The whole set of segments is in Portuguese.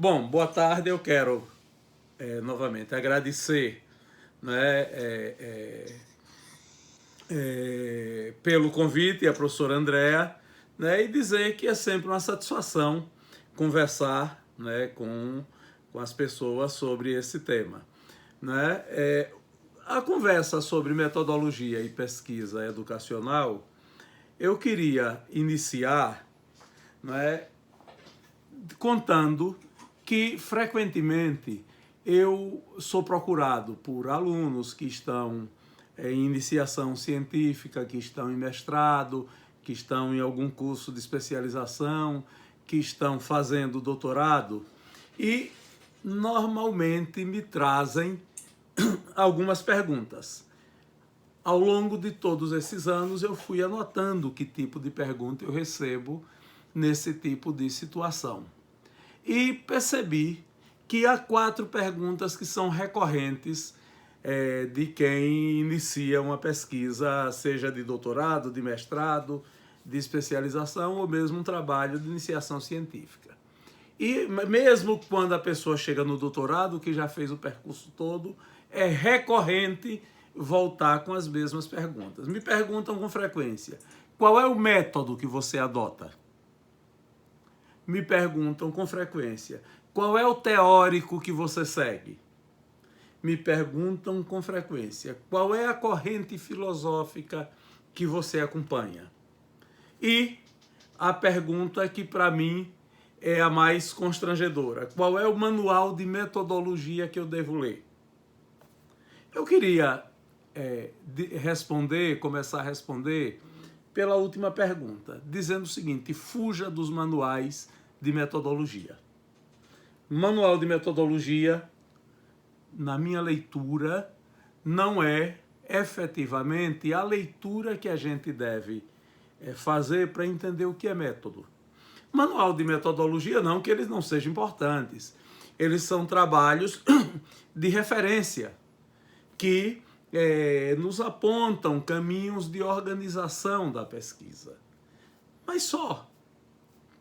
Bom, boa tarde. Eu quero novamente agradecer, né, pelo convite à professora Andréa, né, e dizer que é sempre uma satisfação conversar, né, com as pessoas sobre esse tema. Né? A conversa sobre metodologia e pesquisa educacional, eu queria iniciar, né, contando que frequentemente eu sou procurado por alunos que estão em iniciação científica, que estão em mestrado, que estão em algum curso de especialização, que estão fazendo doutorado e normalmente me trazem algumas perguntas. Ao longo de todos esses anos eu fui anotando que tipo de pergunta eu recebo nesse tipo de situação. E percebi que há 4 perguntas que são recorrentes de quem inicia uma pesquisa, seja de doutorado, de mestrado, de especialização ou mesmo um trabalho de iniciação científica. E mesmo quando a pessoa chega no doutorado, que já fez o percurso todo, é recorrente voltar com as mesmas perguntas. Me perguntam com frequência: qual é o método que você adota? Me perguntam com frequência: qual é o teórico que você segue? Me perguntam com frequência: qual é a corrente filosófica que você acompanha? E a pergunta que para mim é a mais constrangedora: qual é o manual de metodologia que eu devo ler? Eu queria começar a responder pela última pergunta, dizendo o seguinte: fuja dos manuais de metodologia. Manual de metodologia, na minha leitura, não é efetivamente a leitura que a gente deve fazer para entender o que é método. Manual de metodologia não que eles não sejam importantes. Eles são trabalhos de referência que nos apontam caminhos de organização da pesquisa. Mas só.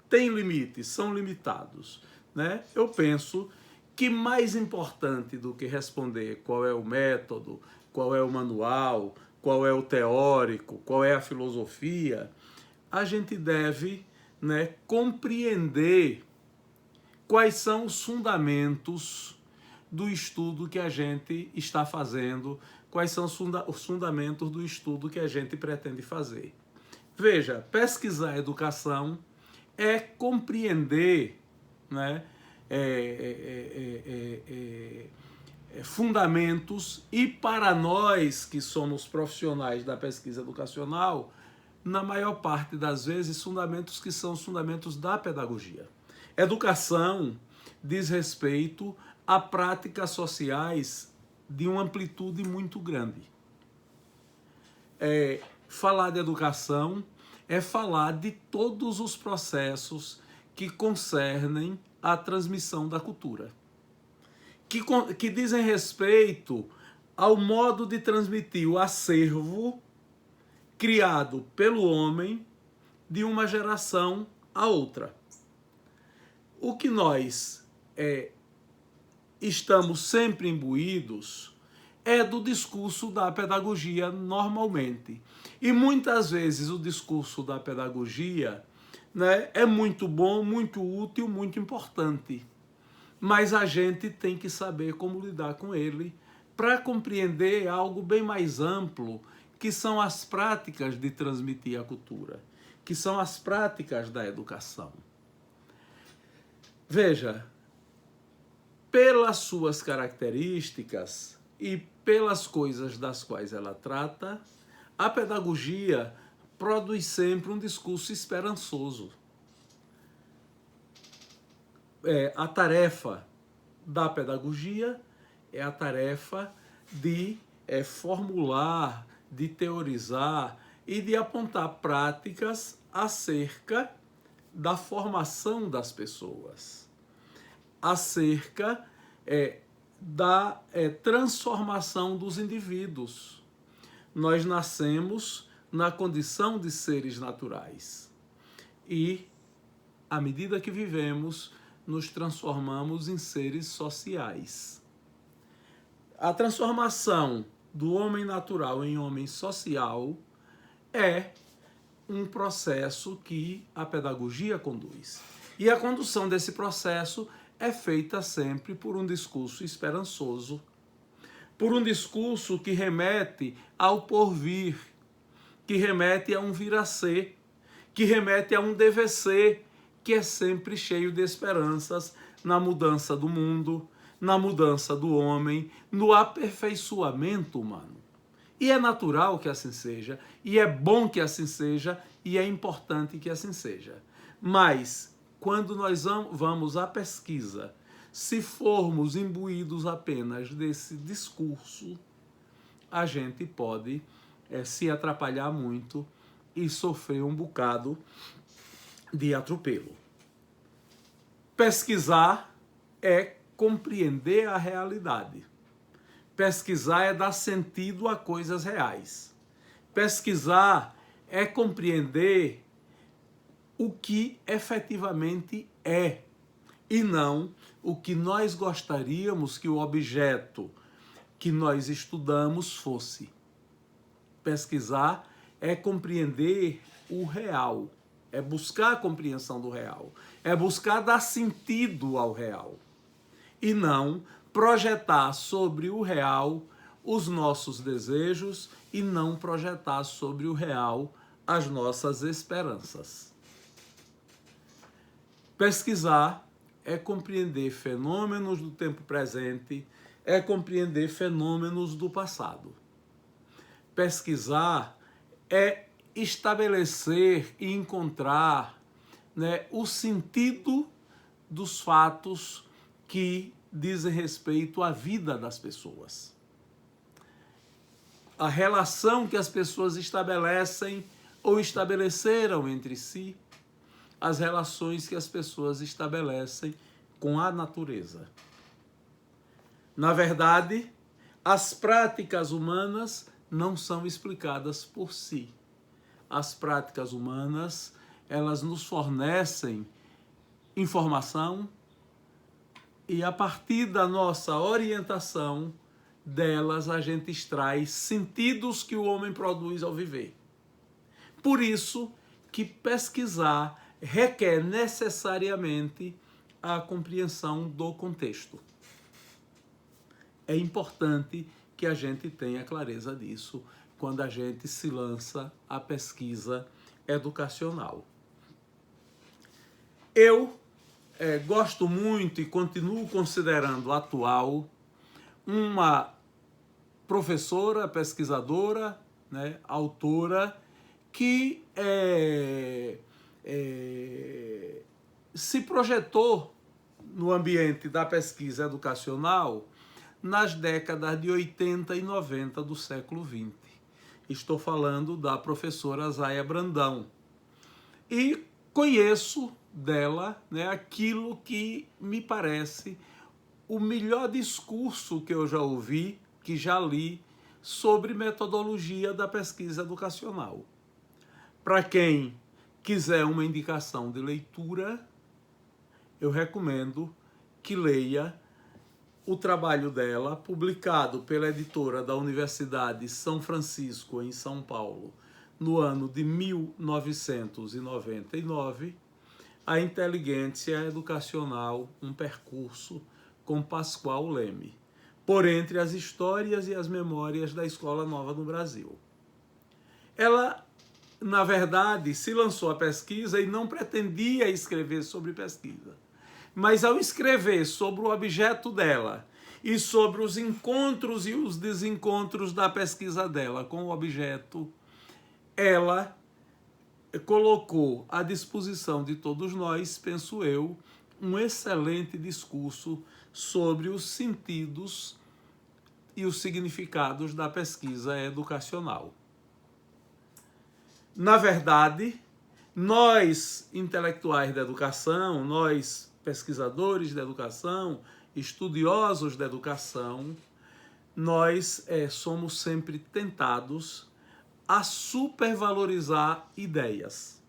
Tem limites, são limitados. Né? Eu penso que mais importante do que responder qual é o método, qual é o manual, qual é o teórico, qual é a filosofia, a gente deve, né, compreender quais são os fundamentos do estudo que a gente está fazendo, quais são os fundamentos do estudo que a gente pretende fazer. Veja, pesquisar educação é compreender, né, fundamentos, e para nós que somos profissionais da pesquisa educacional, na maior parte das vezes, fundamentos que são os fundamentos da pedagogia. Educação diz respeito a práticas sociais de uma amplitude muito grande. Falar de educação é falar de todos os processos que concernem a transmissão da cultura, que dizem respeito ao modo de transmitir o acervo criado pelo homem de uma geração a outra. O que nós estamos sempre imbuídos é do discurso da pedagogia normalmente. E muitas vezes o discurso da pedagogia, né, é muito bom, muito útil, muito importante. Mas a gente tem que saber como lidar com ele para compreender algo bem mais amplo, que são as práticas de transmitir a cultura, que são as práticas da educação. Veja, pelas suas características e pelas coisas das quais ela trata, a pedagogia produz sempre um discurso esperançoso. A tarefa da pedagogia é a tarefa de formular, de teorizar e de apontar práticas acerca da formação das pessoas, acerca da transformação dos indivíduos. Nós nascemos na condição de seres naturais e, à medida que vivemos, nos transformamos em seres sociais. A transformação do homem natural em homem social é um processo que a pedagogia conduz. E a condução desse processo é feita sempre por um discurso esperançoso, por um discurso que remete ao porvir, que remete a um vir a ser, que remete a um dever ser, que é sempre cheio de esperanças na mudança do mundo, na mudança do homem, no aperfeiçoamento humano. E é natural que assim seja, e é bom que assim seja, e é importante que assim seja. Mas, quando nós vamos à pesquisa, se formos imbuídos apenas desse discurso, a gente pode se atrapalhar muito e sofrer um bocado de atropelo. Pesquisar é compreender a realidade. Pesquisar é dar sentido a coisas reais. Pesquisar é compreender o que efetivamente é e não o que nós gostaríamos que o objeto que nós estudamos fosse. Pesquisar é compreender o real, é buscar a compreensão do real, é buscar dar sentido ao real e não projetar sobre o real os nossos desejos e não projetar sobre o real as nossas esperanças. Pesquisar é compreender fenômenos do tempo presente, é compreender fenômenos do passado. Pesquisar é estabelecer e encontrar, o sentido dos fatos que dizem respeito à vida das pessoas. A relação que as pessoas estabelecem ou estabeleceram entre si, as relações que as pessoas estabelecem com a natureza. Na verdade, as práticas humanas não são explicadas por si. As práticas humanas, elas nos fornecem informação e a partir da nossa orientação delas a gente extrai sentidos que o homem produz ao viver. Por isso que pesquisar requer necessariamente a compreensão do contexto. É importante que a gente tenha clareza disso quando a gente se lança à pesquisa educacional. Eu gosto muito e continuo considerando atual uma professora, pesquisadora, autora, que se projetou no ambiente da pesquisa educacional nas décadas de 80 e 90 do século XX. Estou falando da professora Zaya Brandão. E conheço dela aquilo que me parece o melhor discurso que eu já ouvi, que já li, sobre metodologia da pesquisa educacional. Para quem quiser uma indicação de leitura, eu recomendo que leia o trabalho dela, publicado pela editora da Universidade São Francisco, em São Paulo, no ano de 1999, A Inteligência Educacional, um Percurso, com Pascoal Leme, por entre as histórias e as memórias da Escola Nova no Brasil. Ela, na verdade, se lançou à pesquisa e não pretendia escrever sobre pesquisa. Mas ao escrever sobre o objeto dela e sobre os encontros e os desencontros da pesquisa dela com o objeto, ela colocou à disposição de todos nós, penso eu, um excelente discurso sobre os sentidos e os significados da pesquisa educacional. Na verdade, nós, intelectuais da educação, nós, pesquisadores da educação, estudiosos da educação, nós somos sempre tentados a supervalorizar ideias.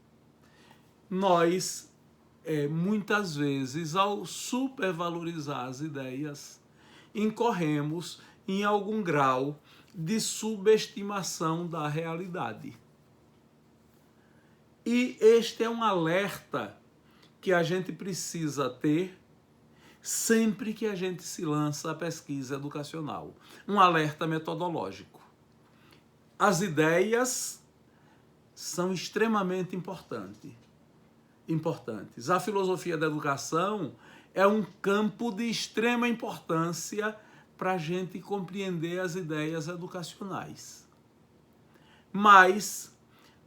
Nós muitas vezes, ao supervalorizar as ideias, incorremos em algum grau de subestimação da realidade. E este é um alerta que a gente precisa ter sempre que a gente se lança à pesquisa educacional. Um alerta metodológico. As ideias são extremamente importantes. A filosofia da educação é um campo de extrema importância para a gente compreender as ideias educacionais. Mas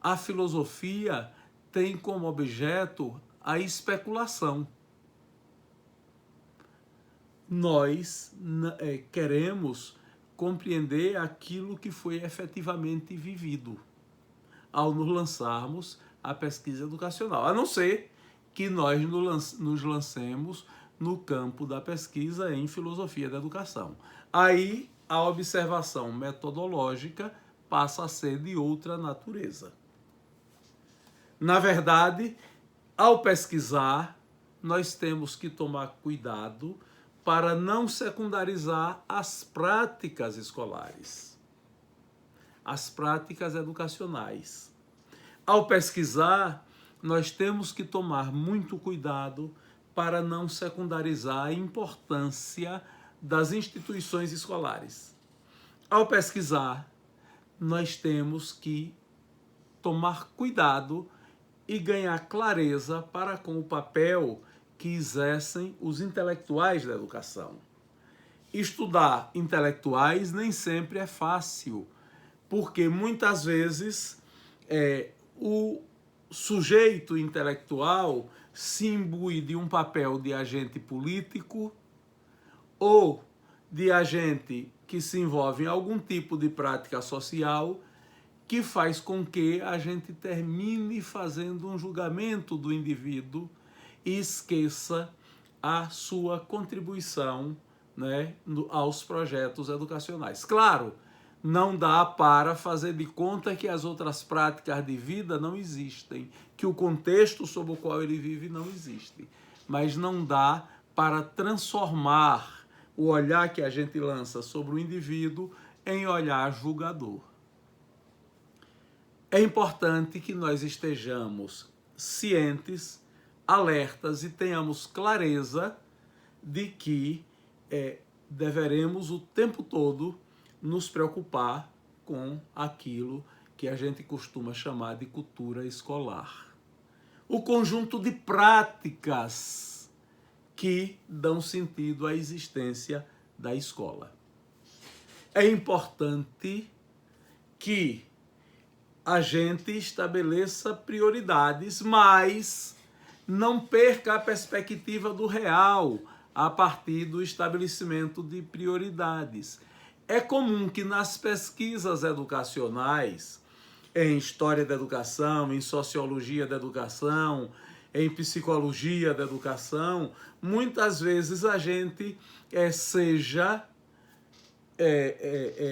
a filosofia tem como objeto a especulação. Nós queremos compreender aquilo que foi efetivamente vivido ao nos lançarmos à pesquisa educacional, a não ser que nós nos lancemos no campo da pesquisa em filosofia da educação. Aí a observação metodológica passa a ser de outra natureza. Na verdade, ao pesquisar, nós temos que tomar cuidado para não secundarizar as práticas escolares, as práticas educacionais. Ao pesquisar, nós temos que tomar muito cuidado para não secundarizar a importância das instituições escolares. Ao pesquisar, nós temos que tomar cuidado e ganhar clareza para com o papel que exercem os intelectuais da educação. Estudar intelectuais nem sempre é fácil, porque muitas vezes o sujeito intelectual se imbui de um papel de agente político ou de agente que se envolve em algum tipo de prática social que faz com que a gente termine fazendo um julgamento do indivíduo e esqueça a sua contribuição, né, aos projetos educacionais. Claro, não dá para fazer de conta que as outras práticas de vida não existem, que o contexto sob o qual ele vive não existe. Mas não dá para transformar o olhar que a gente lança sobre o indivíduo em olhar julgador. É importante que nós estejamos cientes, alertas e tenhamos clareza de que deveremos o tempo todo nos preocupar com aquilo que a gente costuma chamar de cultura escolar. O conjunto de práticas que dão sentido à existência da escola. É importante que a gente estabeleça prioridades, mas não perca a perspectiva do real a partir do estabelecimento de prioridades. É comum que nas pesquisas educacionais, em história da educação, em sociologia da educação, em psicologia da educação, muitas vezes a gente seja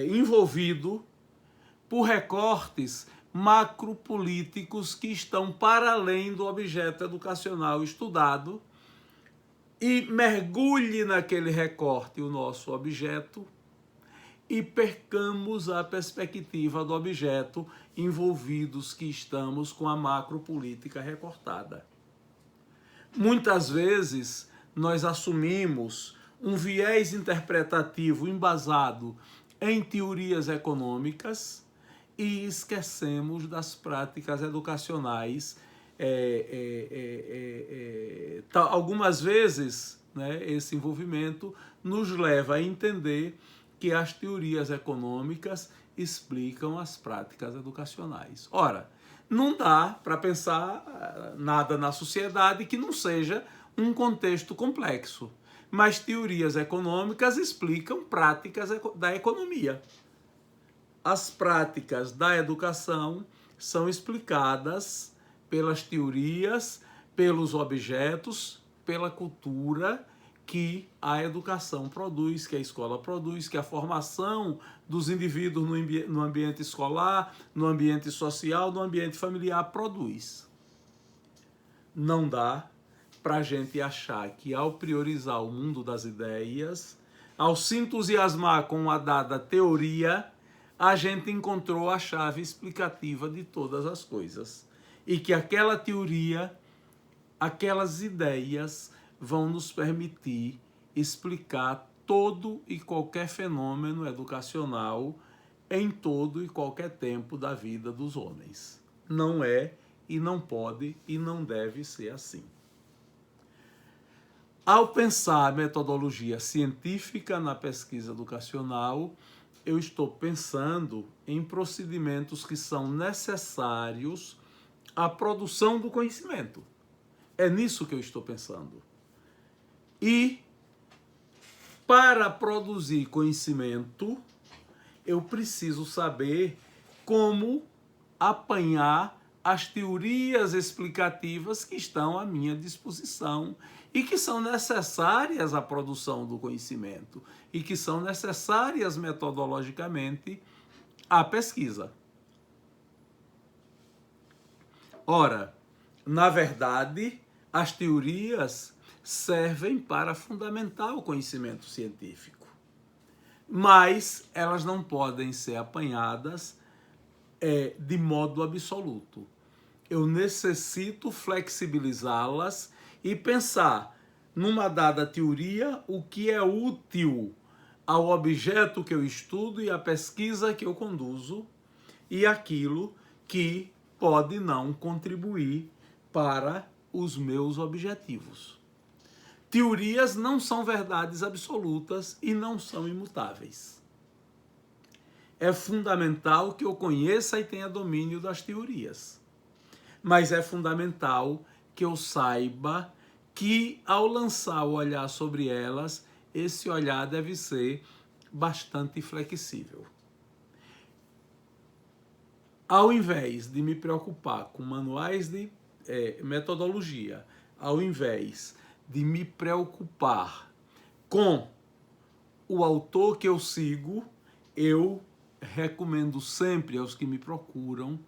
envolvido por recortes macropolíticos que estão para além do objeto educacional estudado e mergulhe naquele recorte o nosso objeto e percamos a perspectiva do objeto envolvidos que estamos com a macropolítica recortada. Muitas vezes nós assumimos um viés interpretativo embasado em teorias econômicas e esquecemos das práticas educacionais. Algumas vezes, né, esse envolvimento nos leva a entender que as teorias econômicas explicam as práticas educacionais. Ora, não dá para pensar nada na sociedade que não seja um contexto complexo, mas teorias econômicas explicam práticas da economia. As práticas da educação são explicadas pelas teorias, pelos objetos, pela cultura que a educação produz, que a escola produz, que a formação dos indivíduos no ambiente escolar, no ambiente social, no ambiente familiar produz. Não dá para a gente achar que ao priorizar o mundo das ideias, ao se entusiasmar com uma dada teoria, a gente encontrou a chave explicativa de todas as coisas. E que aquela teoria, aquelas ideias vão nos permitir explicar todo e qualquer fenômeno educacional em todo e qualquer tempo da vida dos homens. Não é e não pode e não deve ser assim. Ao pensar a metodologia científica na pesquisa educacional, eu estou pensando em procedimentos que são necessários à produção do conhecimento. É nisso que eu estou pensando. E para produzir conhecimento, eu preciso saber como apanhar as teorias explicativas que estão à minha disposição e que são necessárias à produção do conhecimento e que são necessárias metodologicamente à pesquisa. Ora, na verdade, as teorias servem para fundamentar o conhecimento científico, mas elas não podem ser apanhadas de modo absoluto. Eu necessito flexibilizá-las e pensar numa dada teoria o que é útil ao objeto que eu estudo e à pesquisa que eu conduzo e aquilo que pode não contribuir para os meus objetivos. Teorias não são verdades absolutas e não são imutáveis. É fundamental que eu conheça e tenha domínio das teorias. Mas é fundamental que eu saiba que, ao lançar o olhar sobre elas, esse olhar deve ser bastante flexível. Ao invés de me preocupar com manuais de metodologia, ao invés de me preocupar com o autor que eu sigo, eu recomendo sempre aos que me procuram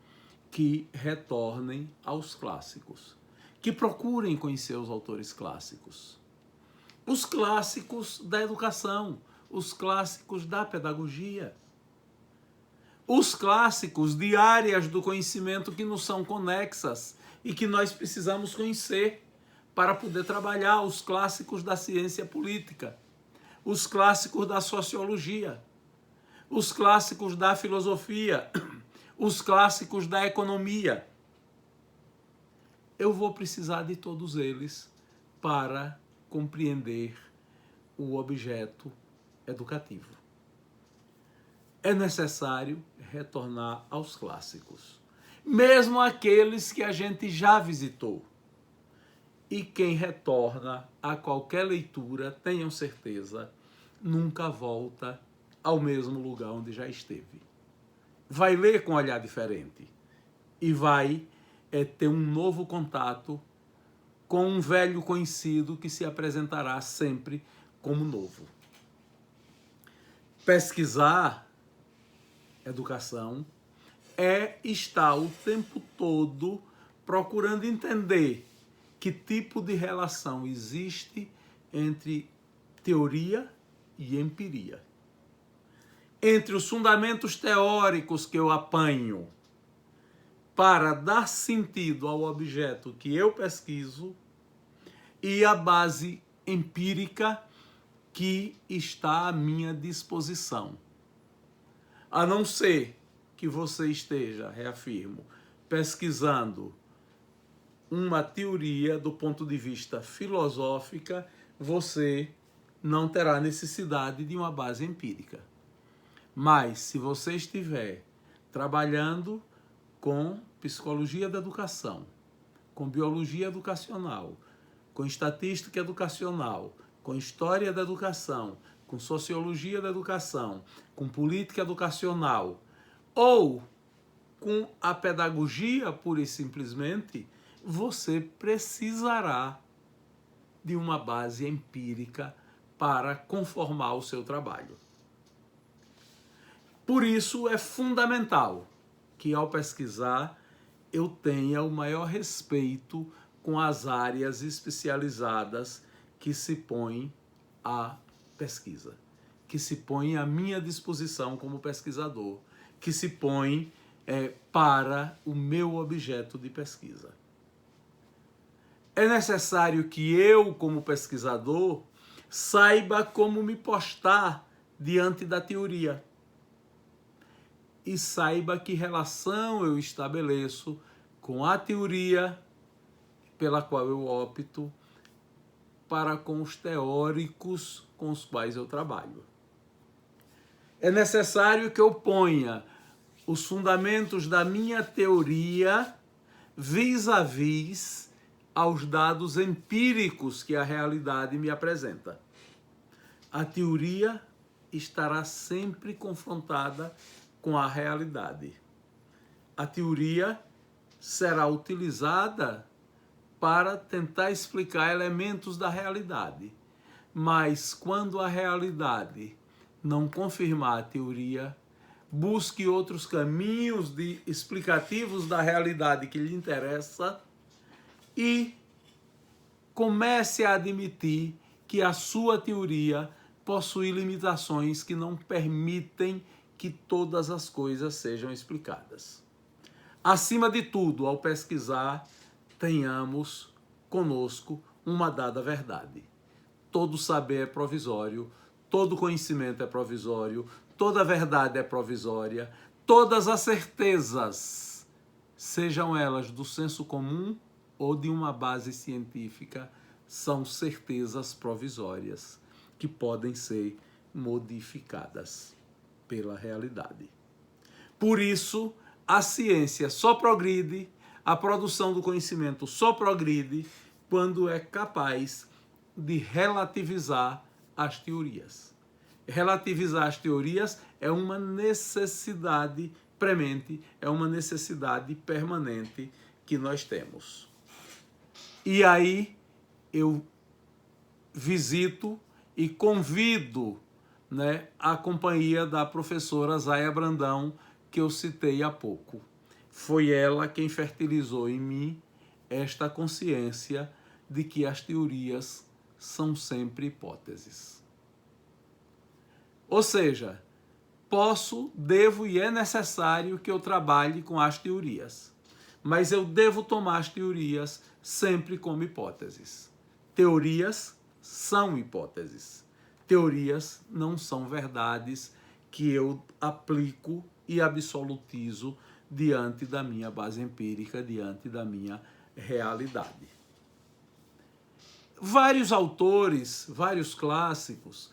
que retornem aos clássicos, que procurem conhecer os autores clássicos. Os clássicos da educação, os clássicos da pedagogia, os clássicos de áreas do conhecimento que nos são conexas e que nós precisamos conhecer para poder trabalhar, os clássicos da ciência política, os clássicos da sociologia, os clássicos da filosofia, os clássicos da economia. Eu vou precisar de todos eles para compreender o objeto educativo. É necessário retornar aos clássicos, mesmo aqueles que a gente já visitou. E quem retorna a qualquer leitura, tenham certeza, nunca volta ao mesmo lugar onde já esteve. Vai ler com um olhar diferente e vai ter um novo contato com um velho conhecido que se apresentará sempre como novo. Pesquisar educação é estar o tempo todo procurando entender que tipo de relação existe entre teoria e empiria. Entre os fundamentos teóricos que eu apanho para dar sentido ao objeto que eu pesquiso e a base empírica que está à minha disposição. A não ser que você esteja, reafirmo, pesquisando uma teoria do ponto de vista filosófico, você não terá necessidade de uma base empírica. Mas, se você estiver trabalhando com psicologia da educação, com biologia educacional, com estatística educacional, com história da educação, com sociologia da educação, com política educacional, ou com a pedagogia pura e simplesmente, você precisará de uma base empírica para conformar o seu trabalho. Por isso é fundamental que ao pesquisar eu tenha o maior respeito com as áreas especializadas que se põem à pesquisa, que se põem à minha disposição como pesquisador, que se põem para o meu objeto de pesquisa. É necessário que eu, como pesquisador, saiba como me postar diante da teoria e saiba que relação eu estabeleço com a teoria pela qual eu opto para com os teóricos com os quais eu trabalho. É necessário que eu ponha os fundamentos da minha teoria vis-à-vis aos dados empíricos que a realidade me apresenta. A teoria estará sempre confrontada com a realidade. A teoria será utilizada para tentar explicar elementos da realidade. Mas quando a realidade não confirmar a teoria, busque outros caminhos explicativos da realidade que lhe interessa e comece a admitir que a sua teoria possui limitações que não permitem que todas as coisas sejam explicadas. Acima de tudo, ao pesquisar, tenhamos conosco uma dada verdade. Todo saber é provisório, todo conhecimento é provisório, toda verdade é provisória, todas as certezas, sejam elas do senso comum ou de uma base científica, são certezas provisórias que podem ser modificadas pela realidade. Por isso, a ciência só progride, a produção do conhecimento só progride quando é capaz de relativizar as teorias. Relativizar as teorias é uma necessidade premente, é uma necessidade permanente que nós temos. E aí eu visito e convido, a companhia da professora Zaya Brandão, que eu citei há pouco. Foi ela quem fertilizou em mim esta consciência de que as teorias são sempre hipóteses. Ou seja, posso, devo e é necessário que eu trabalhe com as teorias, mas eu devo tomar as teorias sempre como hipóteses. Teorias são hipóteses. Teorias não são verdades que eu aplico e absolutizo diante da minha base empírica, diante da minha realidade. Vários autores, vários clássicos,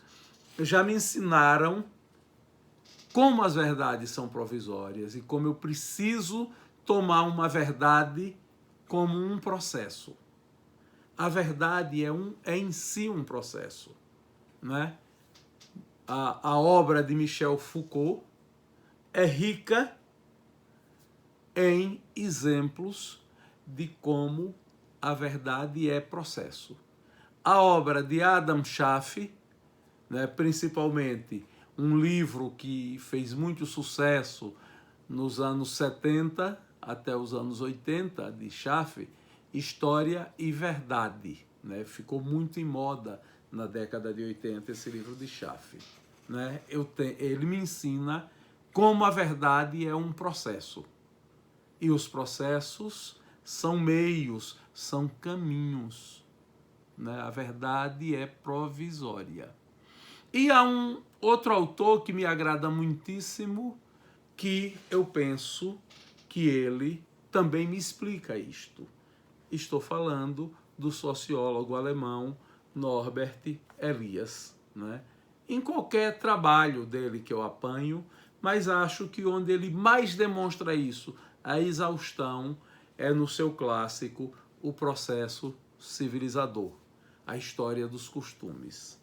já me ensinaram como as verdades são provisórias e como eu preciso tomar uma verdade como um processo. A verdade é em si um processo, né? A obra de Michel Foucault é rica em exemplos de como a verdade é processo. A obra de Adam Schaff, principalmente um livro que fez muito sucesso nos anos 70 até os anos 80, de Schaff, História e Verdade. Ficou muito em moda na década de 80 esse livro de Schaff. Ele me ensina como a verdade é um processo. E os processos são meios, são caminhos. A verdade é provisória. E há um outro autor que me agrada muitíssimo, que eu penso que ele também me explica isto. Estou falando do sociólogo alemão Norbert Elias. Em qualquer trabalho dele que eu apanho, mas acho que onde ele mais demonstra isso, a exaustão, é no seu clássico O Processo Civilizador, a história dos costumes.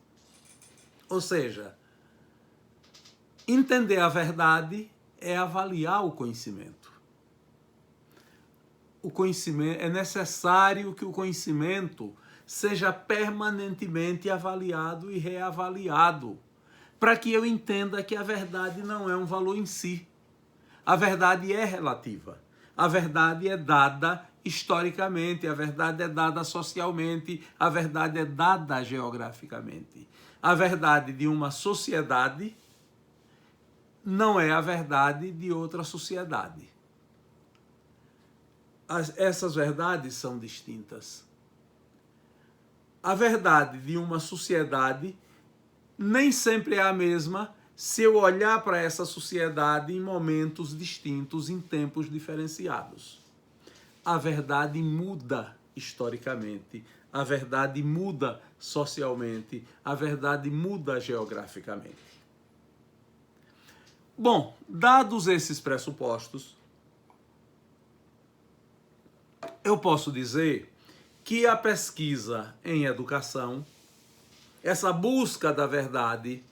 Ou seja, entender a verdade é avaliar o conhecimento. É necessário que o conhecimento seja permanentemente avaliado e reavaliado, para que eu entenda que a verdade não é um valor em si. A verdade é relativa. A verdade é dada historicamente, a verdade é dada socialmente, a verdade é dada geograficamente. A verdade de uma sociedade não é a verdade de outra sociedade. Essas verdades são distintas. A verdade de uma sociedade nem sempre é a mesma se eu olhar para essa sociedade em momentos distintos, em tempos diferenciados. A verdade muda historicamente, a verdade muda socialmente, a verdade muda geograficamente. Bom, dados esses pressupostos, eu posso dizer que a pesquisa em educação, essa busca da verdade,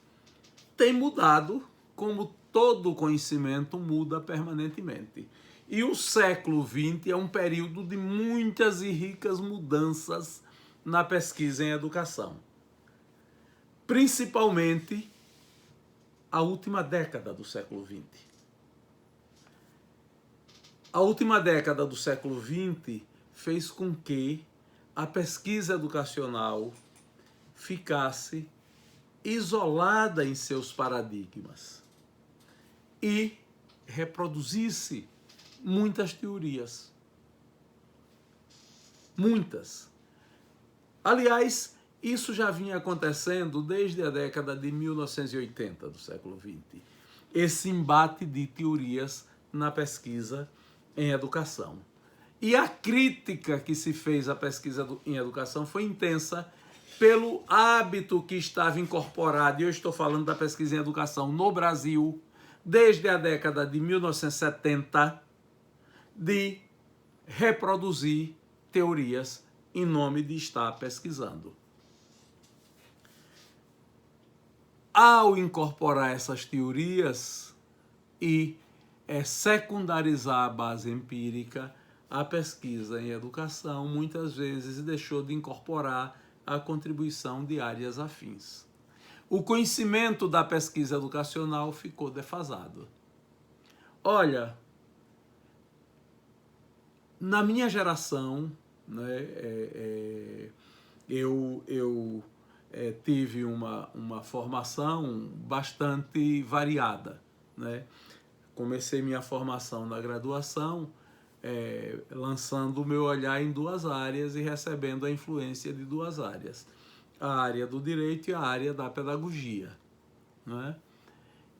tem mudado, como todo conhecimento muda permanentemente. E o século XX é um período de muitas e ricas mudanças na pesquisa em educação. Principalmente a última década do século XX. A última década do século XX fez com que a pesquisa educacional ficasse isolada em seus paradigmas e reproduzisse muitas teorias. Muitas. Aliás, isso já vinha acontecendo desde a década de 1980 do século XX. Esse embate de teorias na pesquisa em educação. E a crítica que se fez à pesquisa em educação foi intensa pelo hábito que estava incorporado, e eu estou falando da pesquisa em educação no Brasil, desde a década de 1970, de reproduzir teorias em nome de estar pesquisando. Ao incorporar essas teorias e secundarizar a base empírica, a pesquisa em educação muitas vezes deixou de incorporar a contribuição de áreas afins. O conhecimento da pesquisa educacional ficou defasado. Olha, na minha geração, né, eu tive uma formação bastante variada, né? Comecei minha formação na graduação, lançando o meu olhar em duas áreas e recebendo a influência de duas áreas. A área do direito e a área da pedagogia, né?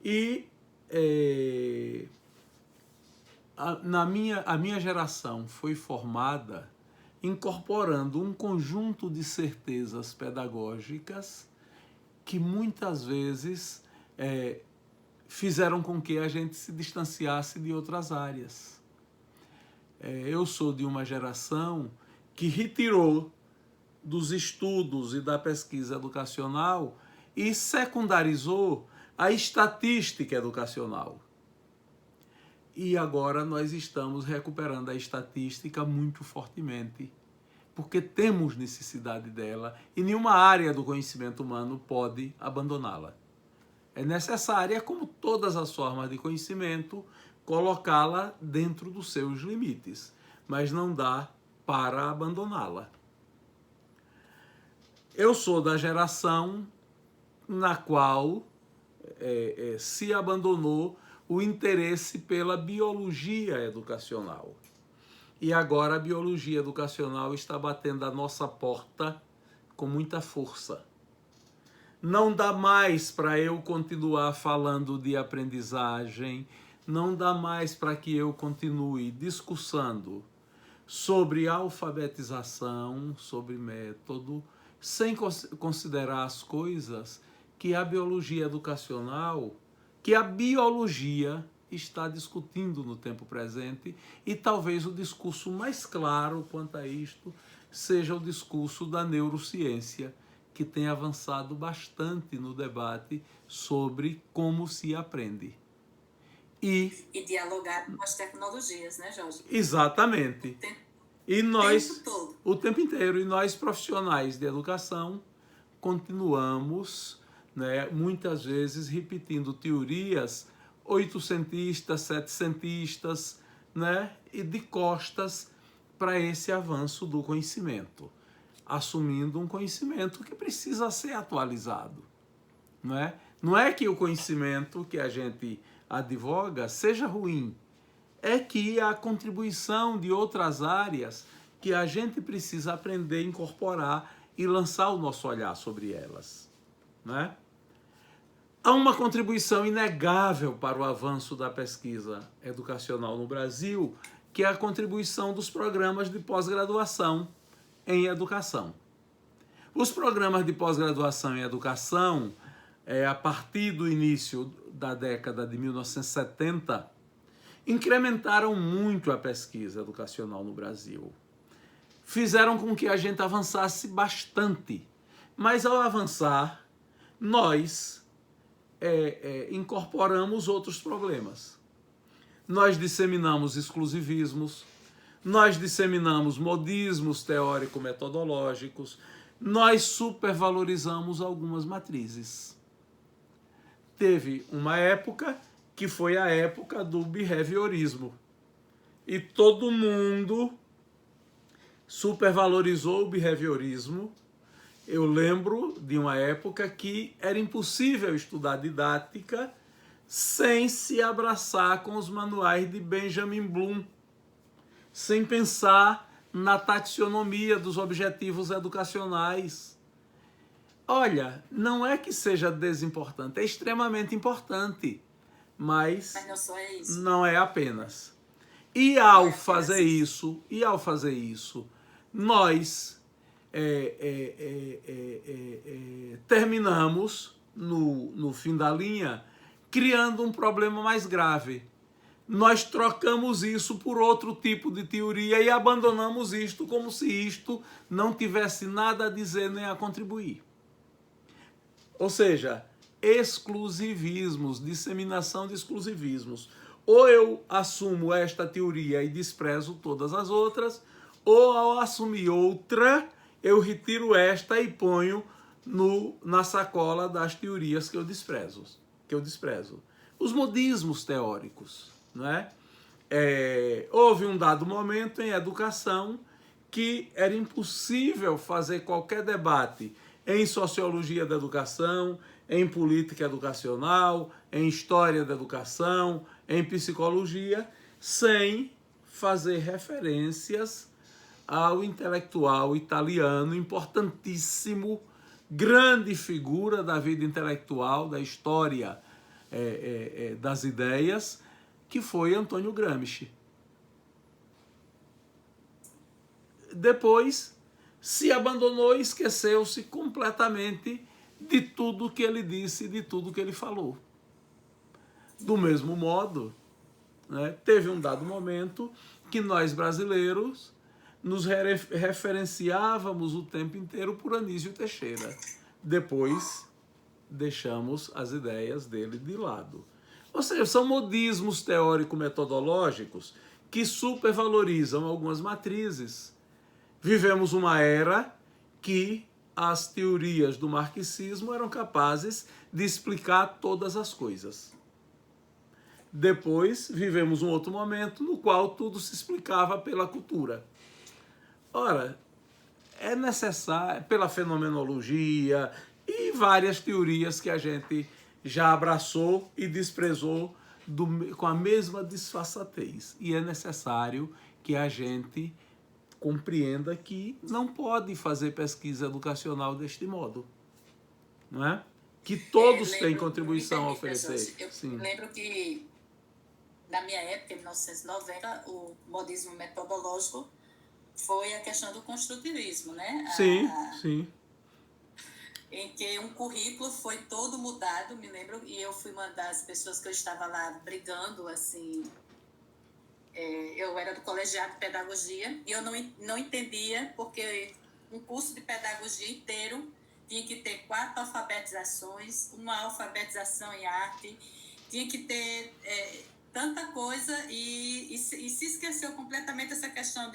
E a minha geração foi formada incorporando um conjunto de certezas pedagógicas que muitas vezes fizeram com que a gente se distanciasse de outras áreas. Eu sou de uma geração que retirou dos estudos e da pesquisa educacional e secundarizou a estatística educacional. E agora nós estamos recuperando a estatística muito fortemente, porque temos necessidade dela e nenhuma área do conhecimento humano pode abandoná-la. É necessária, como todas as formas de conhecimento, colocá-la dentro dos seus limites, mas não dá para abandoná-la. Eu sou da geração na qual se abandonou o interesse pela biologia educacional. E agora a biologia educacional está batendo a nossa porta com muita força. Não dá mais para eu continuar falando de aprendizagem, não dá mais para que eu continue discursando sobre alfabetização, sobre método, sem considerar as coisas que a biologia educacional, que a biologia está discutindo no tempo presente, e talvez o discurso mais claro quanto a isto seja o discurso da neurociência, que tem avançado bastante no debate sobre como se aprende. E dialogar com as tecnologias, né, Jorge? Exatamente. E nós, todo. o tempo inteiro, e nós profissionais de educação continuamos, né, muitas vezes repetindo teorias oitocentistas, setecentistas, né, e de costas para esse avanço do conhecimento, assumindo um conhecimento que precisa ser atualizado, não é? Não é que o conhecimento que a gente advoga seja ruim, é que a contribuição de outras áreas que a gente precisa aprender a incorporar e lançar o nosso olhar sobre elas, não é? Há uma contribuição inegável para o avanço da pesquisa educacional no Brasil, que é a contribuição dos programas de pós-graduação em educação. Os programas de pós-graduação em educação, a partir do início da década de 1970, incrementaram muito a pesquisa educacional no Brasil. Fizeram com que a gente avançasse bastante. Mas ao avançar, nós incorporamos outros problemas. Nós disseminamos exclusivismos, nós disseminamos modismos teórico-metodológicos, nós supervalorizamos algumas matrizes. Teve uma época que foi a época do behaviorismo. E todo mundo supervalorizou o behaviorismo. Eu lembro de uma época que era impossível estudar didática sem se abraçar com os manuais de Benjamin Bloom, sem pensar na taxonomia dos objetivos educacionais. Olha, não é que seja desimportante, é extremamente importante, mas não é apenas. E ao fazer isso, nós terminamos, no fim da linha, criando um problema mais grave. Nós trocamos isso por outro tipo de teoria e abandonamos isto como se isto não tivesse nada a dizer nem a contribuir. Ou seja, exclusivismos, disseminação de exclusivismos. Ou eu assumo esta teoria e desprezo todas as outras, ou ao assumir outra, eu retiro esta e ponho na sacola das teorias que eu desprezo. Os modismos teóricos, não é? Houve um dado momento em educação que era impossível fazer qualquer debate em sociologia da educação, em política educacional, em história da educação, em psicologia, sem fazer referências ao intelectual italiano, importantíssimo, grande figura da vida intelectual, da história das ideias, que foi Antônio Gramsci. Depois se abandonou e esqueceu-se completamente de tudo que ele disse, de tudo que ele falou. Do mesmo modo, né, teve um dado momento que nós brasileiros nos referenciávamos o tempo inteiro por Anísio Teixeira. Depois deixamos as ideias dele de lado. Ou seja, são modismos teórico-metodológicos que supervalorizam algumas matrizes. Vivemos uma era que as teorias do marxismo eram capazes de explicar todas as coisas. Depois vivemos um outro momento no qual tudo se explicava pela cultura. Ora, é necessário, pela fenomenologia e várias teorias que a gente já abraçou e desprezou com a mesma disfarçatez. E é necessário que a gente compreenda que não pode fazer pesquisa educacional deste modo, não é? Que todos têm contribuição a oferecer. Eu lembro que, na minha época, em 1990, o modismo metodológico foi a questão do construtivismo, né? Sim. Em que um currículo foi todo mudado, me lembro, e eu fui uma das pessoas que eu estava lá brigando, assim. Eu era do colegiado de pedagogia e eu não entendia porque um curso de pedagogia inteiro tinha que ter 4 alfabetizações, uma alfabetização em arte, tinha que ter tanta coisa e se esqueceu completamente essa questão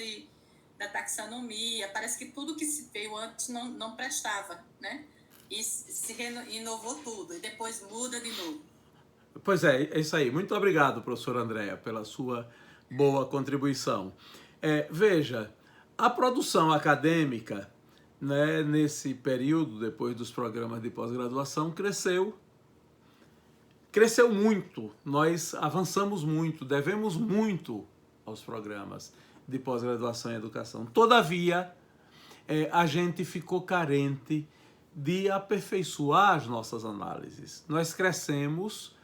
da taxonomia. Parece que tudo que se veio antes não prestava, né? E se inovou tudo e depois muda de novo. Pois é isso aí. Muito obrigado, professora Andréa, pela sua boa contribuição. Veja, A produção acadêmica, né, nesse período, depois dos programas de pós-graduação, cresceu muito. Nós avançamos muito, devemos muito aos programas de pós-graduação em educação. Todavia, a gente ficou carente de aperfeiçoar as nossas análises. Nós crescemos,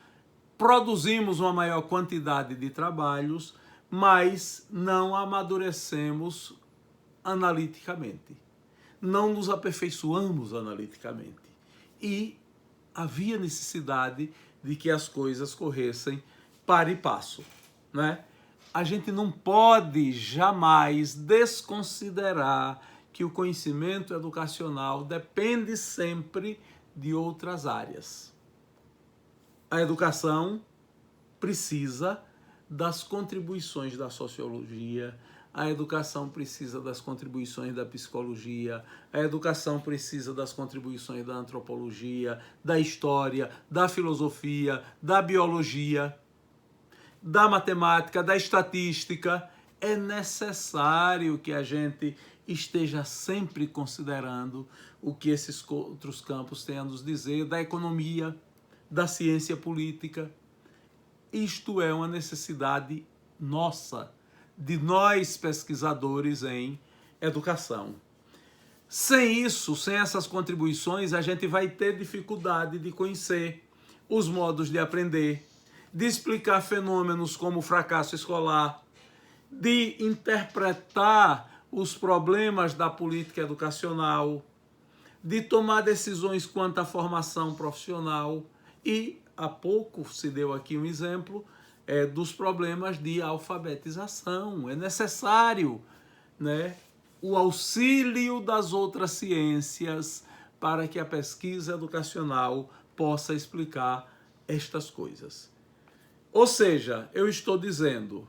produzimos uma maior quantidade de trabalhos, mas não amadurecemos analiticamente. Não nos aperfeiçoamos analiticamente. E havia necessidade de que as coisas corressem para e passo, né? A gente não pode jamais desconsiderar que o conhecimento educacional depende sempre de outras áreas. A educação precisa das contribuições da sociologia, a educação precisa das contribuições da psicologia, a educação precisa das contribuições da antropologia, da história, da filosofia, da biologia, da matemática, da estatística. É necessário que a gente esteja sempre considerando o que esses outros campos têm a nos dizer, da economia, da ciência política. Isto é uma necessidade nossa, de nós pesquisadores em educação. Sem isso, sem essas contribuições, a gente vai ter dificuldade de conhecer os modos de aprender, de explicar fenômenos como o fracasso escolar, de interpretar os problemas da política educacional, de tomar decisões quanto à formação profissional e, há pouco se deu aqui um exemplo, dos problemas de alfabetização. É necessário, né, o auxílio das outras ciências para que a pesquisa educacional possa explicar estas coisas. Ou seja, eu estou dizendo,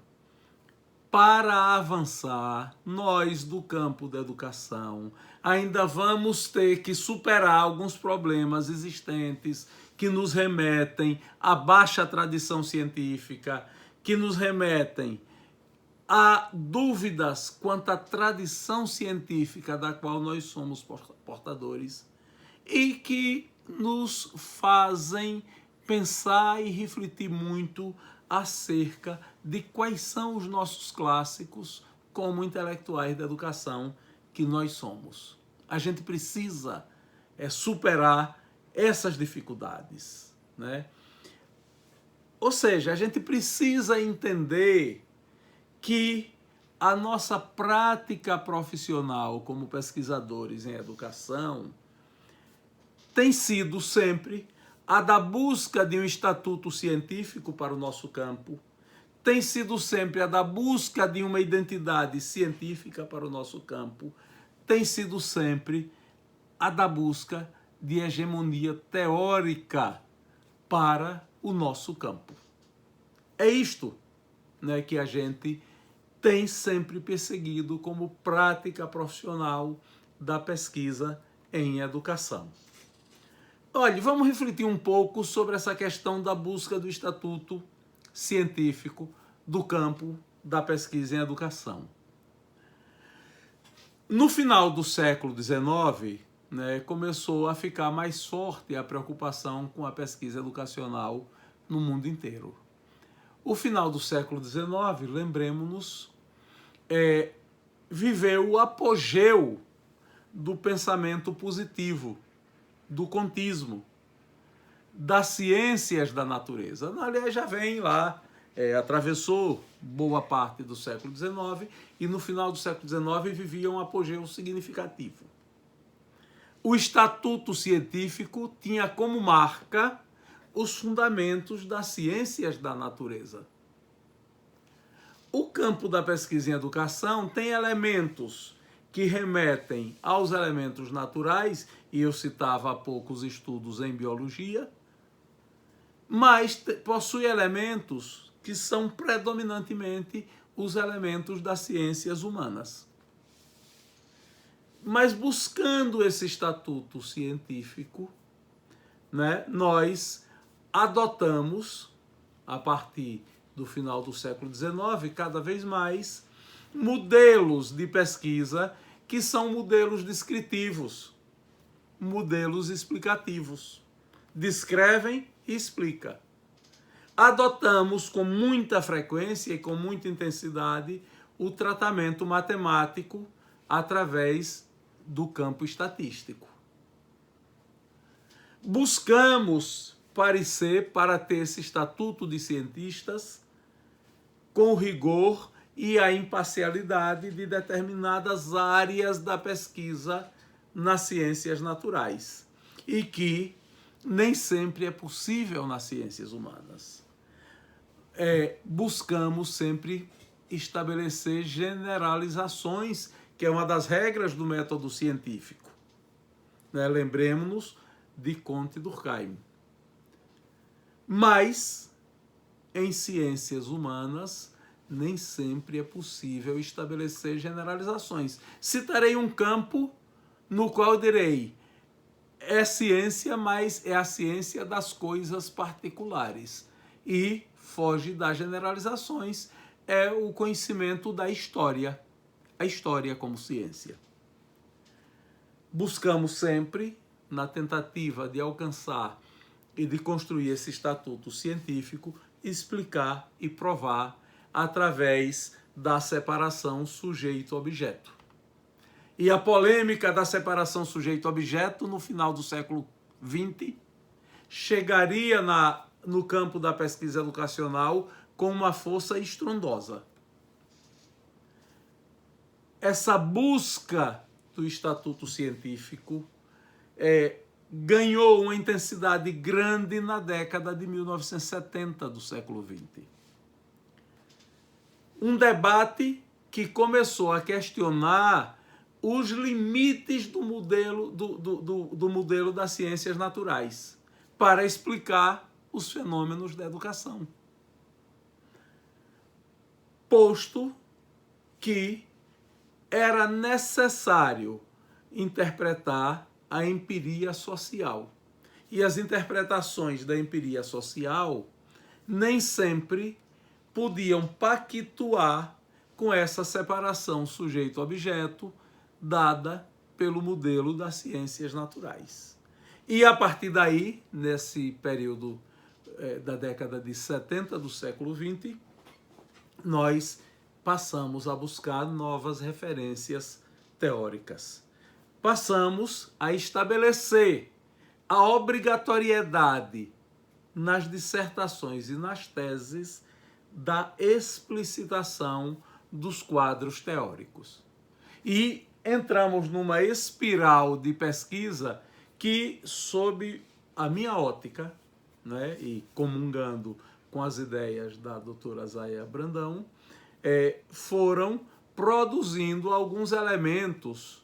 para avançar, nós do campo da educação ainda vamos ter que superar alguns problemas existentes que nos remetem à baixa tradição científica, que nos remetem a dúvidas quanto à tradição científica da qual nós somos portadores e que nos fazem pensar e refletir muito acerca de quais são os nossos clássicos como intelectuais da educação que nós somos. A gente precisa superar essas dificuldades, né? Ou seja, a gente precisa entender que a nossa prática profissional como pesquisadores em educação tem sido sempre a da busca de um estatuto científico para o nosso campo, tem sido sempre a da busca de uma identidade científica para o nosso campo, tem sido sempre a da busca de hegemonia teórica para o nosso campo. É isto, né, que a gente tem sempre perseguido como prática profissional da pesquisa em educação. Olha, vamos refletir um pouco sobre essa questão da busca do estatuto científico do campo da pesquisa em educação. No final do século XIX, né, começou a ficar mais forte a preocupação com a pesquisa educacional no mundo inteiro. O final do século XIX, lembremos-nos, viveu o apogeu do pensamento positivo, do contismo, das ciências da natureza. Aliás, já vem lá, atravessou boa parte do século XIX e no final do século XIX vivia um apogeu significativo. O estatuto científico tinha como marca os fundamentos das ciências da natureza. O campo da pesquisa em educação tem elementos que remetem aos elementos naturais, e eu citava há pouco os estudos em biologia, mas possui elementos que são predominantemente os elementos das ciências humanas. Mas buscando esse estatuto científico, né, nós adotamos, a partir do final do século XIX, cada vez mais, modelos de pesquisa que são modelos descritivos, modelos explicativos. Descrevem e explica. Adotamos com muita frequência e com muita intensidade o tratamento matemático através do campo estatístico. Buscamos parecer para ter esse estatuto de cientistas com o rigor e a imparcialidade de determinadas áreas da pesquisa nas ciências naturais, e que nem sempre é possível nas ciências humanas. Buscamos sempre estabelecer generalizações, que é uma das regras do método científico. Lembremos-nos de Comte e Durkheim. Mas, em ciências humanas, nem sempre é possível estabelecer generalizações. Citarei um campo no qual direi: é ciência, mas é a ciência das coisas particulares. E foge das generalizações, é o conhecimento da história, a história como ciência. Buscamos sempre, na tentativa de alcançar e de construir esse estatuto científico, explicar e provar através da separação sujeito-objeto. E a polêmica da separação sujeito-objeto, no final do século XX, chegaria no campo da pesquisa educacional com uma força estrondosa. Essa busca do estatuto científico ganhou uma intensidade grande na década de 1970 do século XX. Um debate que começou a questionar os limites do modelo das ciências naturais para explicar os fenômenos da educação. Posto que era necessário interpretar a empiria social. E as interpretações da empiria social nem sempre podiam pactuar com essa separação sujeito-objeto dada pelo modelo das ciências naturais. E a partir daí, nesse período da década de 70 do século XX, nós passamos a buscar novas referências teóricas. Passamos a estabelecer a obrigatoriedade nas dissertações e nas teses da explicitação dos quadros teóricos. E entramos numa espiral de pesquisa que, sob a minha ótica, e comungando com as ideias da doutora Zaya Brandão, foram produzindo alguns elementos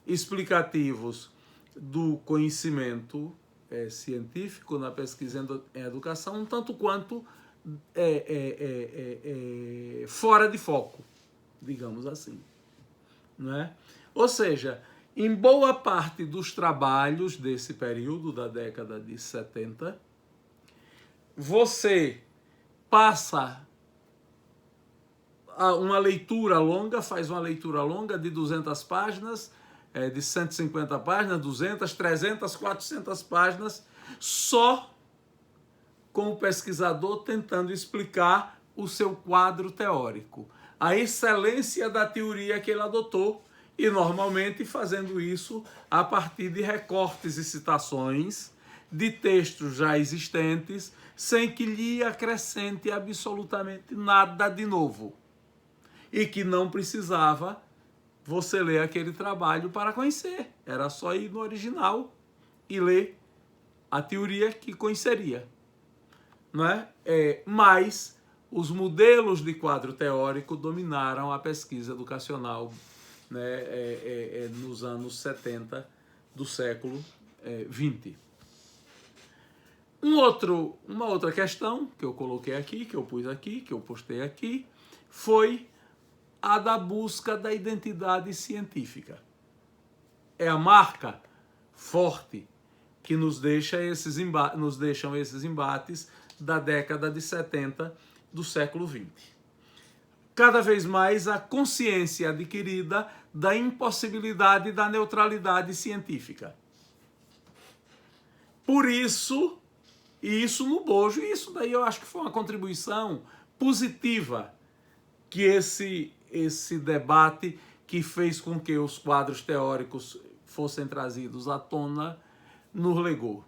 explicativos do conhecimento científico na pesquisa em educação, um tanto quanto fora de foco, digamos assim. Ou seja, em boa parte dos trabalhos desse período, da década de 70, você passa uma leitura longa, faz uma leitura longa de 200 páginas, de 150 páginas, 200, 300, 400 páginas, só com o pesquisador tentando explicar o seu quadro teórico, a excelência da teoria que ele adotou, e normalmente fazendo isso a partir de recortes e citações de textos já existentes, sem que lhe acrescente absolutamente nada de novo. E que não precisava você ler aquele trabalho para conhecer. Era só ir no original e ler a teoria que conheceria. Mas os modelos de quadro teórico dominaram a pesquisa educacional nos anos 70 do século XX. Uma outra questão que eu coloquei aqui, que eu pus aqui, que eu postei aqui, foi a da busca da identidade científica. É a marca forte que nos deixam esses embates da década de 70 do século XX. cada vez mais a consciência adquirida da impossibilidade da neutralidade científica. Por isso, e isso no bojo, e isso daí eu acho que foi uma contribuição positiva que esse debate que fez com que os quadros teóricos fossem trazidos à tona nos legou,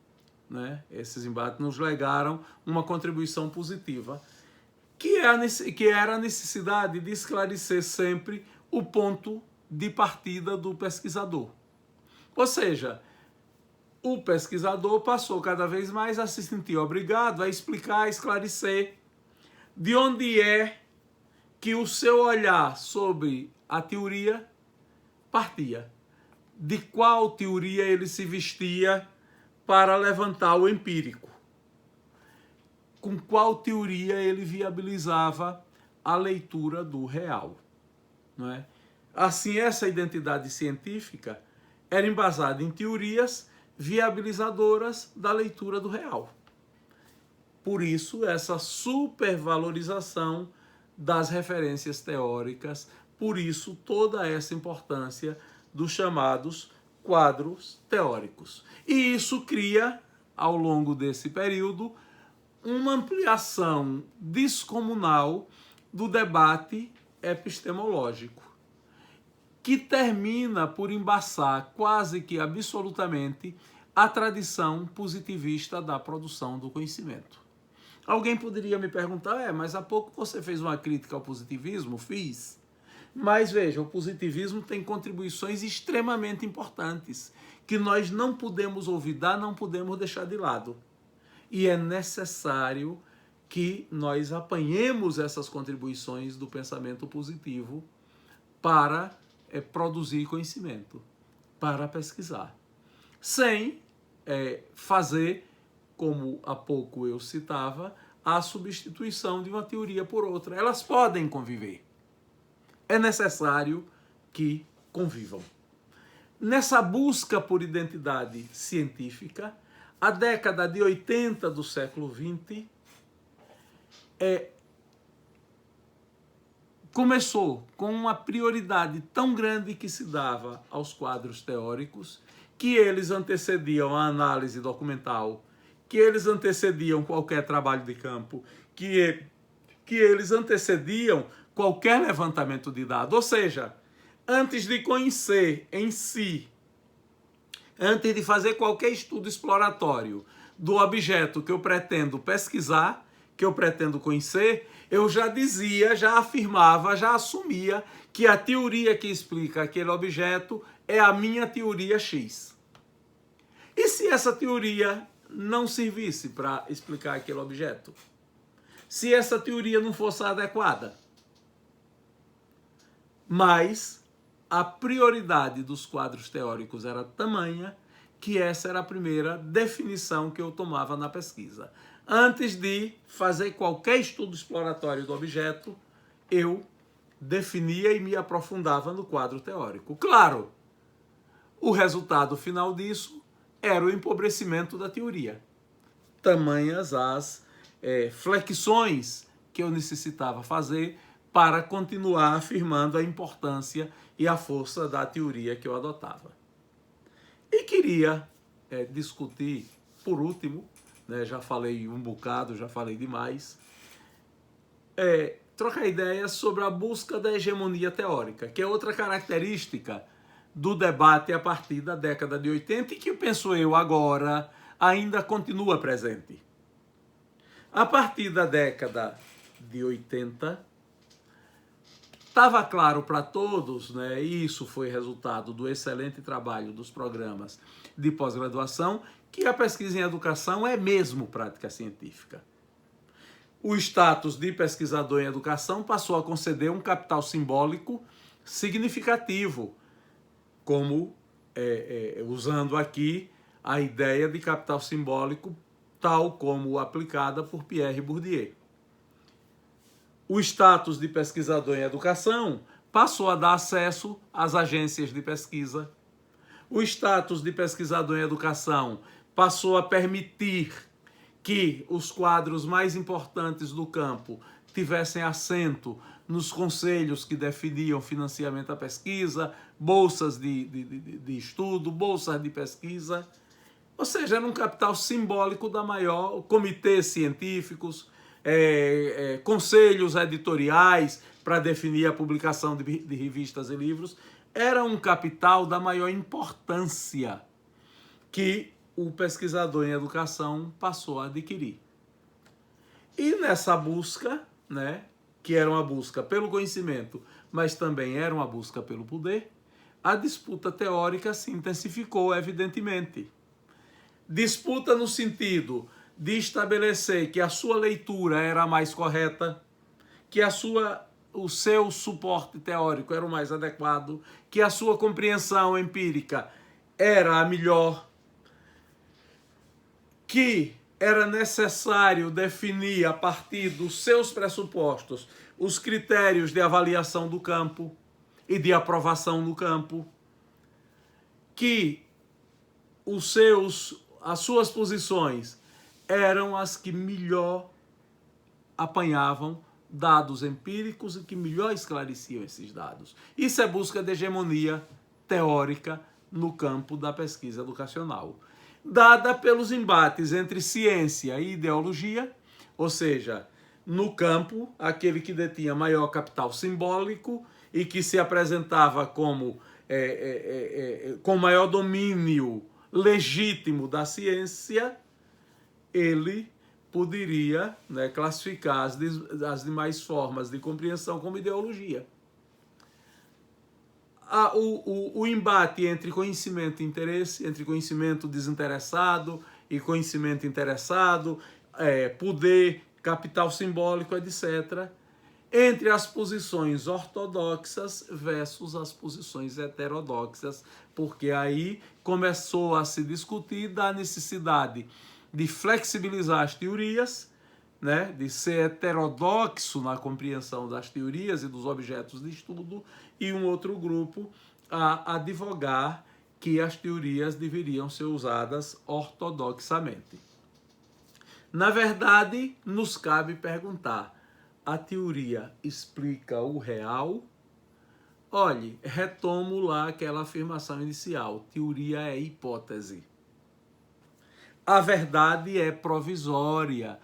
né? Esses embates nos legaram uma contribuição positiva, que era a necessidade de esclarecer sempre o ponto de partida do pesquisador. Ou seja, o pesquisador passou cada vez mais a se sentir obrigado a explicar, a esclarecer de onde é que o seu olhar sobre a teoria partia, de qual teoria ele se vestia para levantar o empírico, com qual teoria ele viabilizava a leitura do real, não é? Assim, essa identidade científica era embasada em teorias viabilizadoras da leitura do real. Por isso, essa supervalorização das referências teóricas, por isso toda essa importância dos chamados quadros teóricos. E isso cria, ao longo desse período, uma ampliação descomunal do debate epistemológico, que termina por embaçar quase que absolutamente a tradição positivista da produção do conhecimento. Alguém poderia me perguntar, mas há pouco você fez uma crítica ao positivismo? Fiz. Mas veja, o positivismo tem contribuições extremamente importantes, que nós não podemos olvidar, não podemos deixar de lado. E é necessário que nós apanhemos essas contribuições do pensamento positivo para produzir conhecimento, para pesquisar. Sem fazer, como há pouco eu citava, a substituição de uma teoria por outra. Elas podem conviver. É necessário que convivam. Nessa busca por identidade científica, a década de 80 do século XX começou com uma prioridade tão grande que se dava aos quadros teóricos, que eles antecediam a análise documental, que eles antecediam qualquer trabalho de campo, que eles antecediam qualquer levantamento de dados. Ou seja, antes de conhecer em si, antes de fazer qualquer estudo exploratório do objeto que eu pretendo pesquisar, que eu pretendo conhecer, eu já dizia, já afirmava, já assumia que a teoria que explica aquele objeto é a minha teoria X. E se essa teoria não servisse para explicar aquele objeto? Se essa teoria não fosse adequada? Mas a prioridade dos quadros teóricos era tamanha que essa era a primeira definição que eu tomava na pesquisa. Antes de fazer qualquer estudo exploratório do objeto, eu definia e me aprofundava no quadro teórico. Claro, o resultado final disso era o empobrecimento da teoria. Tamanhas as flexões que eu necessitava fazer para continuar afirmando a importância e a força da teoria que eu adotava. E queria discutir, por último, já falei um bocado, já falei demais, trocar ideias sobre a busca da hegemonia teórica, que é outra característica do debate a partir da década de 80 e que, penso eu, agora ainda continua presente. A partir da década de 80, estava claro para todos, e isso foi resultado do excelente trabalho dos programas de pós-graduação, que a pesquisa em educação é mesmo prática científica. O status de pesquisador em educação passou a conceder um capital simbólico significativo, como usando aqui a ideia de capital simbólico tal como aplicada por Pierre Bourdieu. O status de pesquisador em educação passou a dar acesso às agências de pesquisa. O status de pesquisador em educação passou a permitir que os quadros mais importantes do campo tivessem assento nos conselhos que definiam financiamento à pesquisa, bolsas de estudo, bolsas de pesquisa. Ou seja, era um capital simbólico da maior, comitês científicos, conselhos editoriais para definir a publicação de revistas e livros. Era um capital da maior importância que o pesquisador em educação passou a adquirir. E nessa busca, né, que era uma busca pelo conhecimento, mas também era uma busca pelo poder, a disputa teórica se intensificou, evidentemente. Disputa no sentido de estabelecer que a sua leitura era a mais correta, que o seu suporte teórico era o mais adequado, que a sua compreensão empírica era a melhor, que era necessário definir a partir dos seus pressupostos os critérios de avaliação do campo e de aprovação no campo, que as suas posições eram as que melhor apanhavam dados empíricos e que melhor esclareciam esses dados. Isso é busca de hegemonia teórica no campo da pesquisa educacional, dada pelos embates entre ciência e ideologia, ou seja, no campo, aquele que detinha maior capital simbólico e que se apresentava como com maior domínio legítimo da ciência, ele poderia, né, classificar as demais formas de compreensão como ideologia. O embate entre conhecimento e interesse, entre conhecimento desinteressado e conhecimento interessado, poder, capital simbólico, etc., entre as posições ortodoxas versus as posições heterodoxas, porque aí começou a se discutir da necessidade de flexibilizar as teorias, né, de ser heterodoxo na compreensão das teorias e dos objetos de estudo, e um outro grupo a advogar que as teorias deveriam ser usadas ortodoxamente. Na verdade, nos cabe perguntar: a teoria explica o real? Olhe, retomo lá aquela afirmação inicial: teoria é hipótese. A verdade é provisória.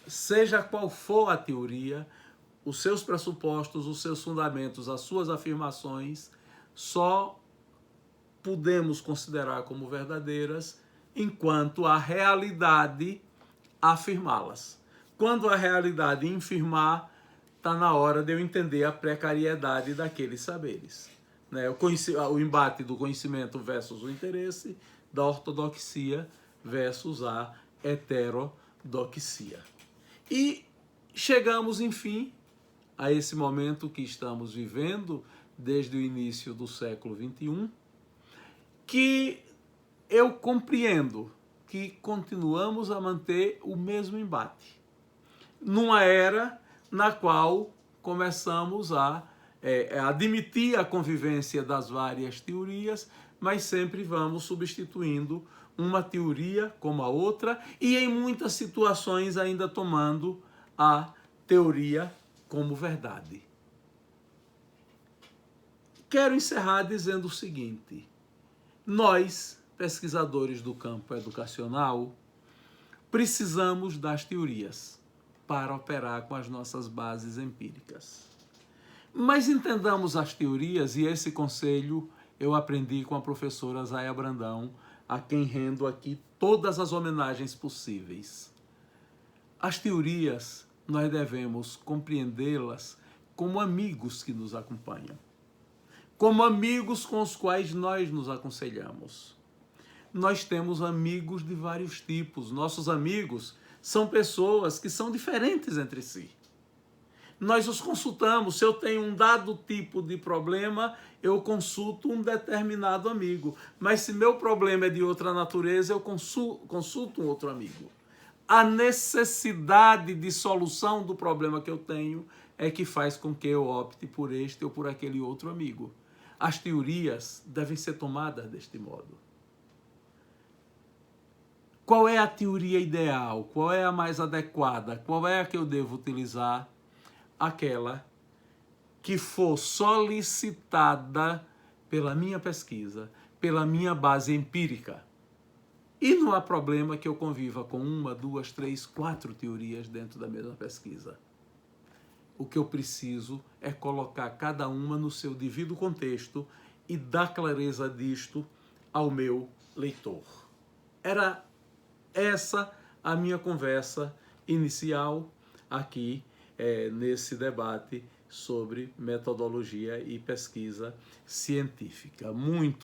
Seja qual for a teoria, os seus pressupostos, os seus fundamentos, as suas afirmações, só podemos considerar como verdadeiras enquanto a realidade afirmá-las. Quando a realidade infirmar, está na hora de eu entender a precariedade daqueles saberes. Né? O embate do conhecimento versus o interesse, da ortodoxia versus a heterodoxia. E chegamos, enfim, a esse momento que estamos vivendo desde o início do século XXI, que eu compreendo que continuamos a manter o mesmo embate, numa era na qual começamos a admitir a convivência das várias teorias, mas sempre vamos substituindo uma teoria como a outra e em muitas situações ainda tomando a teoria como verdade. Quero encerrar dizendo o seguinte: nós, pesquisadores do campo educacional, precisamos das teorias para operar com as nossas bases empíricas. Mas entendamos as teorias, e esse conselho eu aprendi com a professora Zaya Brandão, a quem rendo aqui todas as homenagens possíveis. As teorias, nós devemos compreendê-las como amigos que nos acompanham, como amigos com os quais nós nos aconselhamos. Nós temos amigos de vários tipos. Nossos amigos são pessoas que são diferentes entre si. Nós os consultamos. Se eu tenho um dado tipo de problema, eu consulto um determinado amigo. Mas se meu problema é de outra natureza, eu consulto um outro amigo. A necessidade de solução do problema que eu tenho é que faz com que eu opte por este ou por aquele outro amigo. As teorias devem ser tomadas deste modo. Qual é a teoria ideal? Qual é a mais adequada? Qual é a que eu devo utilizar? aquela que for solicitada pela minha pesquisa, pela minha base empírica. E não há problema que eu conviva com 1, 2, 3, 4 teorias dentro da mesma pesquisa. O que eu preciso é colocar cada uma no seu devido contexto e dar clareza disto ao meu leitor. Era essa a minha conversa inicial aqui nesse debate sobre metodologia e pesquisa científica. Muito